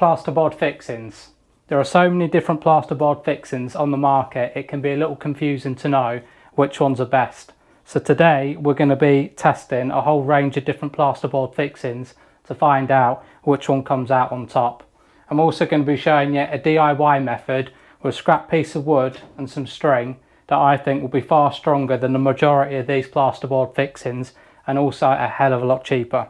Plasterboard fixings. There are so many different plasterboard fixings on the market, it can be a little confusing to know which ones are best. So today we're going to be testing a whole range of different plasterboard fixings to find out which one comes out on top. I'm also going to be showing you a DIY method with a scrap piece of wood and some string that I think will be far stronger than the majority of these plasterboard fixings, and also a hell of a lot cheaper.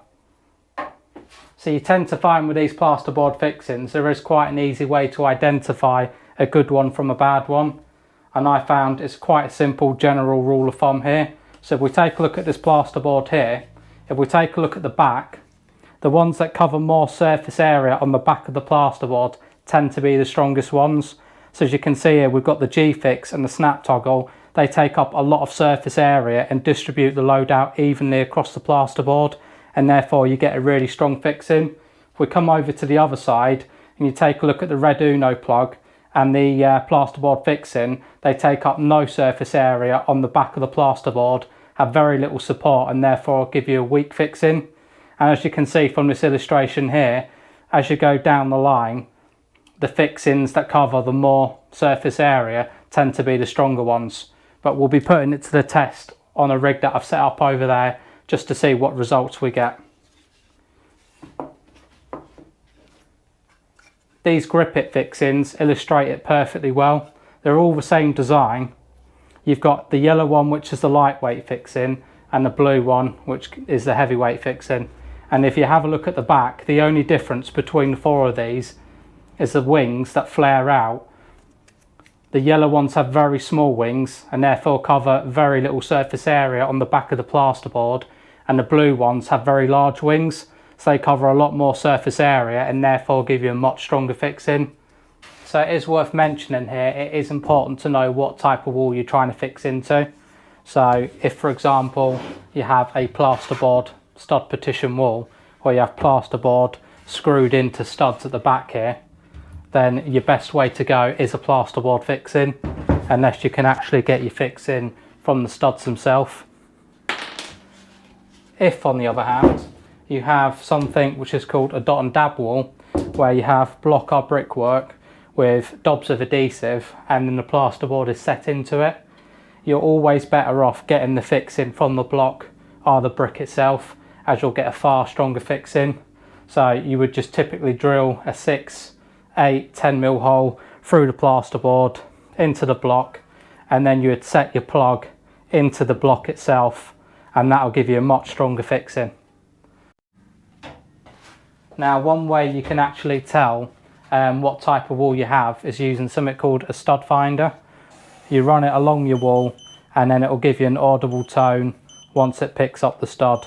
So you tend to find with these plasterboard fixings there is quite an easy way to identify a good one from a bad one, and I found it's quite a simple general rule of thumb here. So if we take a look at this plasterboard here, if we take a look at the back, the ones that cover more surface area on the back of the plasterboard tend to be the strongest ones. So as you can see here, we've got the G-fix and the snap toggle. They take up a lot of surface area and distribute the load out evenly across the plasterboard, and therefore you get a really strong fixing. If we come over to the other side and you take a look at the red Uno plug and the plasterboard fixing, they take up no surface area on the back of the plasterboard, have very little support, and therefore give you a weak fixing. And as you can see from this illustration here, as you go down the line, the fixings that cover the more surface area tend to be the stronger ones. But we'll be putting it to the test on a rig that I've set up over there just to see what results we get. These grip it fixings illustrate it perfectly well. They're all the same design. You've got the yellow one, which is the lightweight fixing, and the blue one, which is the heavyweight fixing. And if you have a look at the back, the only difference between the four of these is the wings that flare out. The yellow ones have very small wings and therefore cover very little surface area on the back of the plasterboard, and the blue ones have very large wings, so they cover a lot more surface area and therefore give you a much stronger fixing. So it is worth mentioning here, it is important to know what type of wall you're trying to fix into. So if, for example, you have a plasterboard stud partition wall where you have plasterboard screwed into studs at the back here, then your best way to go is a plasterboard fixing, unless you can actually get your fixing from the studs themselves. If, on the other hand, you have something which is called a dot and dab wall, where you have block or brickwork with dobs of adhesive and then the plasterboard is set into it, you're always better off getting the fixing from the block or the brick itself, as you'll get a far stronger fixing. So you would just typically drill a 6, 8, 10mm hole through the plasterboard into the block, and then you would set your plug into the block itself, and that'll give you a much stronger fixing. Now, one way you can actually tell what type of wall you have is using something called a stud finder. You run it along your wall and then it will give you an audible tone once it picks up the stud,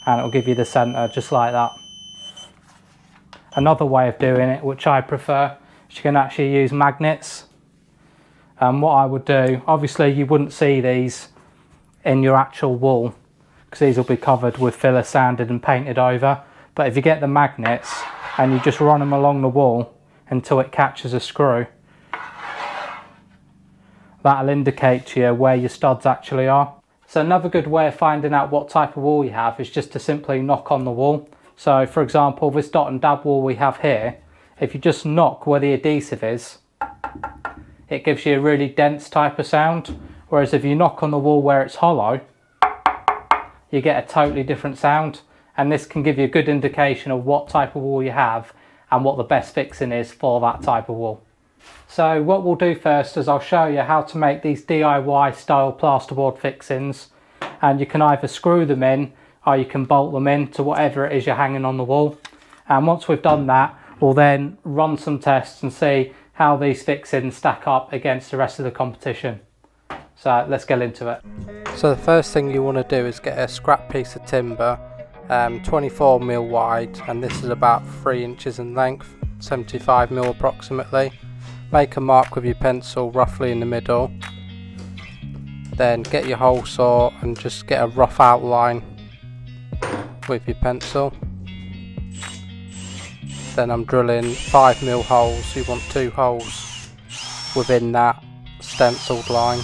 and it will give you the centre just like that. Another way of doing it, which I prefer, is you can actually use magnets. And what I would do, obviously you wouldn't see these in your actual wall because these will be covered with filler, sanded and painted over, but if you get the magnets and you just run them along the wall until it catches a screw, that'll indicate to you where your studs actually are. So another good way of finding out what type of wall you have is just to simply knock on the wall. So for example, this dot and dab wall we have here, if you just knock where the adhesive is, it gives you a really dense type of sound. Whereas if you knock on the wall where it's hollow, you get a totally different sound. And this can give you a good indication of what type of wall you have and what the best fixing is for that type of wall. So what we'll do first is I'll show you how to make these DIY style plasterboard fixings, and you can either screw them in or you can bolt them in to whatever it is you're hanging on the wall. And once we've done that, we'll then run some tests and see how these fixings stack up against the rest of the competition. So let's get into it. So the first thing you want to do is get a scrap piece of timber, 24mm wide, and this is about 3 inches in length, 75mm approximately. Make a mark with your pencil roughly in the middle, then get your hole saw and just get a rough outline with your pencil. Then I'm drilling 5mm holes. You want 2 holes within that stenciled line.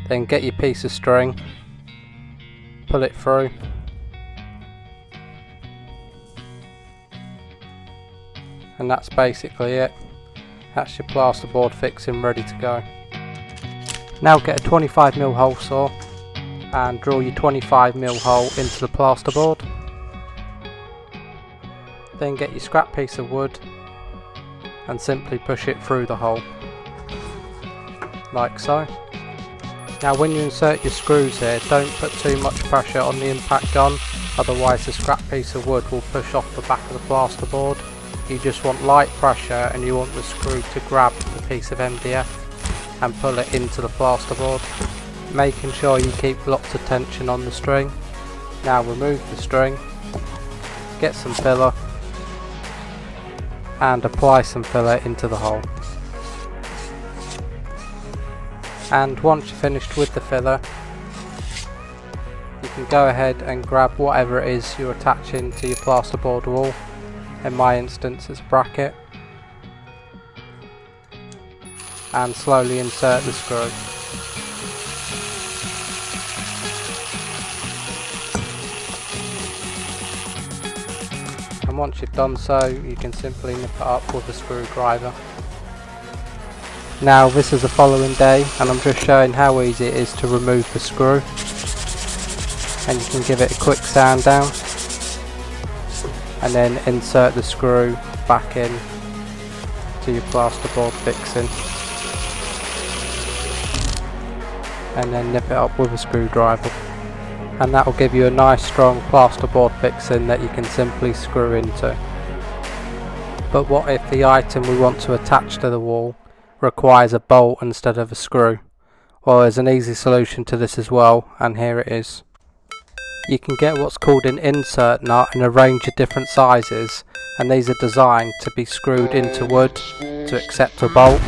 Then get your piece of string pull it through, and that's basically it. That's your plasterboard fixing ready to go. Now get a 25mm hole saw and drill your 25mm hole into the plasterboard. Then get your scrap piece of wood and simply push it through the hole, like so. Now when you insert your screws here, don't put too much pressure on the impact gun, otherwise the scrap piece of wood will push off the back of the plasterboard. You just want light pressure, and you want the screw to grab the piece of MDF and pull it into the plasterboard, making sure you keep lots of tension on the string. Now remove the string, get some filler and apply some filler into the hole. And once you're finished with the filler, you can go ahead and grab whatever it is you're attaching to your plasterboard wall. In my instance it's a bracket, and slowly insert the screw. And once you've done so, you can simply nip it up with a screwdriver. Now this is the following day, and I'm just showing how easy it is to remove the screw, and you can give it a quick sand down and then insert the screw back in to your plasterboard fixing, and then nip it up with a screwdriver, and that will give you a nice strong plasterboard fixing that you can simply screw into. But what if the item we want to attach to the wall requires a bolt instead of a screw? Well, there's an easy solution to this as well, and here it is. You can get what's called an insert nut in a range of different sizes, and these are designed to be screwed into wood to accept a bolt.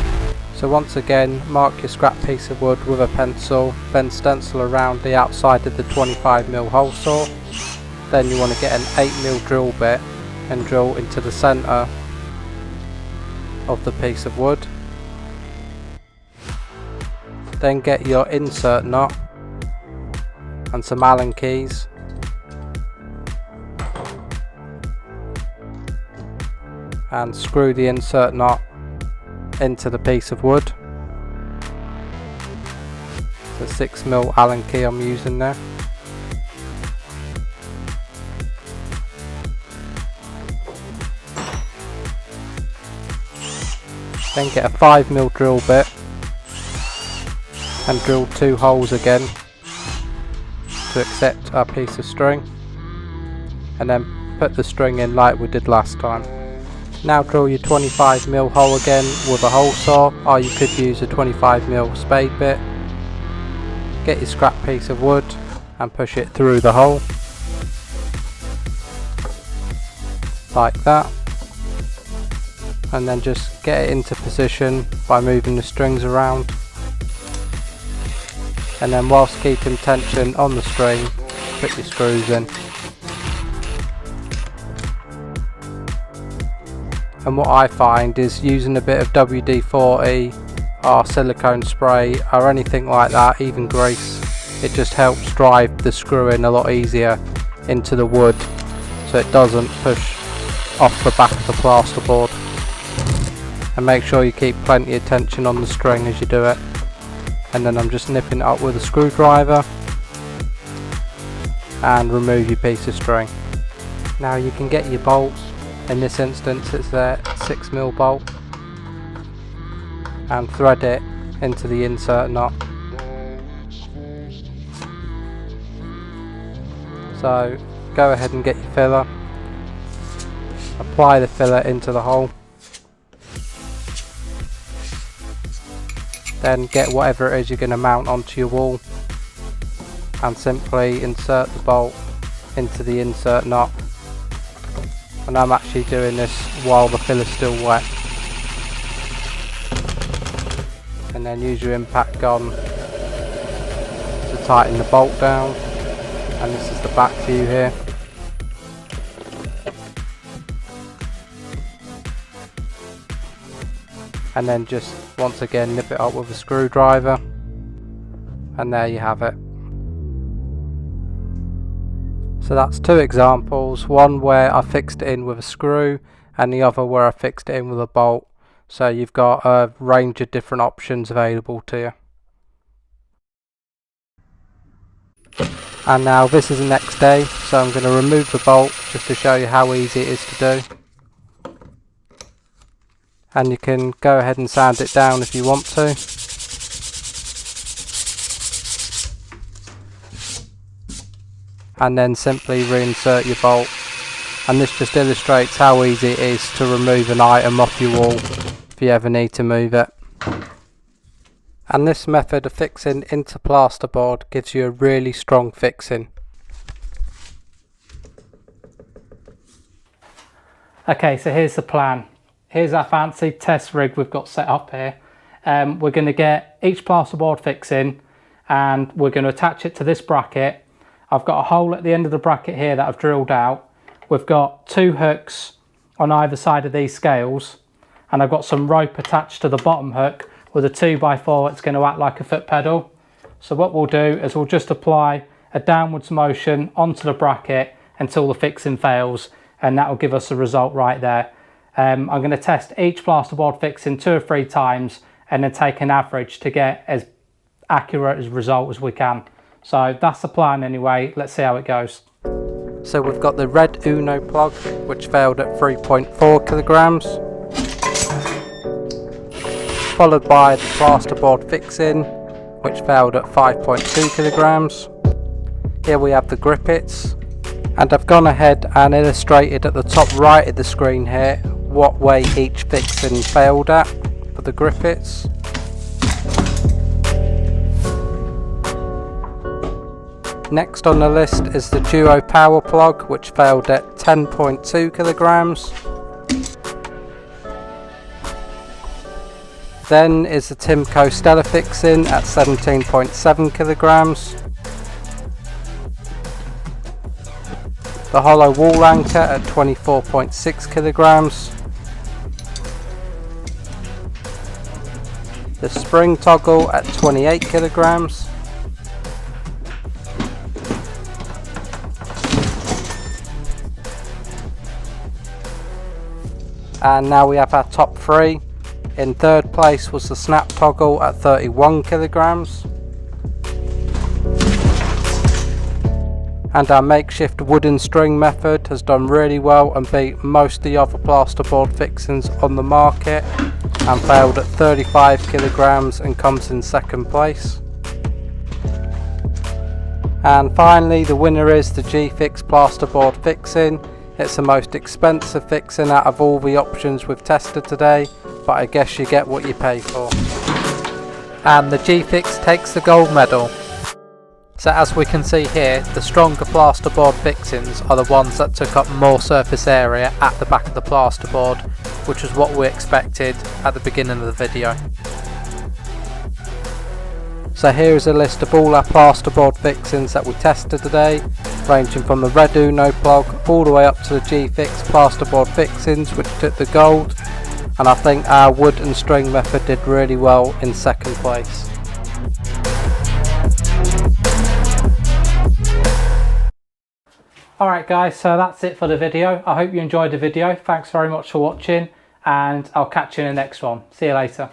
So once again, mark your scrap piece of wood with a pencil, then stencil around the outside of the 25mm hole saw. Then you want to get an 8mm drill bit and drill into the centre of the piece of wood. Then get your insert nut and some Allen keys, and screw the insert nut into the piece of wood. It's a 6mm Allen key I'm using there. Then get a 5mm drill bit and drill 2 holes again to accept our piece of string, and then put the string in like we did last time. Now drill your 25mm hole again with a hole saw, or you could use a 25mm spade bit. Get your scrap piece of wood and push it through the hole, like that, and then just get it into position by moving the strings around, and then whilst keeping tension on the string, put your screws in. And what I find is using a bit of WD-40 or silicone spray or anything like that, even grease, it just helps drive the screw in a lot easier into the wood so it doesn't push off the back of the plasterboard. And make sure you keep plenty of tension on the string as you do it. And then I'm just nipping it up with a screwdriver and remove your piece of string. Now you can get your bolts. In this instance it's a 6mm bolt, and thread it into the insert nut. So go ahead and get your filler, apply the filler into the hole, then get whatever it is you're going to mount onto your wall and simply insert the bolt into the insert nut. And I'm actually doing this while the filler's still wet. And then use your impact gun to tighten the bolt down, and this is the back view here. And then just once again nip it up with a screwdriver, and there you have it. So that's two examples, one where I fixed it in with a screw and the other where I fixed it in with a bolt. So you've got a range of different options available to you. And now this is the next day, so I'm going to remove the bolt just to show you how easy it is to do. And you can go ahead and sand it down if you want to. And then simply reinsert your bolt. And this just illustrates how easy it is to remove an item off your wall if you ever need to move it. And this method of fixing into plasterboard gives you a really strong fixing. Okay, so here's the plan. Here's our fancy test rig we've got set up here. We're going to get each plasterboard fixing and we're going to attach it to this bracket. I've got a hole at the end of the bracket here that I've drilled out. We've got two hooks on either side of these scales and I've got some rope attached to the bottom hook with a 2x4. It's going to act like a foot pedal. So what we'll do is we'll just apply a downwards motion onto the bracket until the fixing fails, and that will give us a result right there. I'm going to test each plasterboard fixing 2 or 3 times and then take an average to get as accurate a result as we can. So that's the plan anyway. Let's see how it goes. So we've got the red Uno plug, which failed at 3.4 kilograms. Followed by the plasterboard fixing, which failed at 5.2 kilograms. Here we have the grippets, and I've gone ahead and illustrated at the top right of the screen here what way each fixing failed at for the grippets. Next on the list is the Duo power plug, which failed at 10.2 kilograms. Then is the Timco Stellar fixing at 17.7 kilograms. The hollow wall anchor at 24.6 kilograms. The spring toggle at 28 kilograms. And now we have our top 3. In third place was the snap toggle at 31 kilograms. And our makeshift wooden string method has done really well and beat most of the other plasterboard fixings on the market and failed at 35 kilograms and comes in second place. And finally, the winner is the G-Fix plasterboard fixing. It's the most expensive fixing out of all the options we've tested today, but I guess you get what you pay for. And the G-Fix takes the gold medal. So as we can see here, the stronger plasterboard fixings are the ones that took up more surface area at the back of the plasterboard, which was what we expected at the beginning of the video. So here is a list of all our plasterboard fixings that we tested today, ranging from the red Uno plug all the way up to the G-Fix plasterboard fixings, which took the gold, and I think our wood and string method did really well in second place. Alright guys, so that's it for the video. I hope you enjoyed the video. Thanks very much for watching, and I'll catch you in the next one. See you later.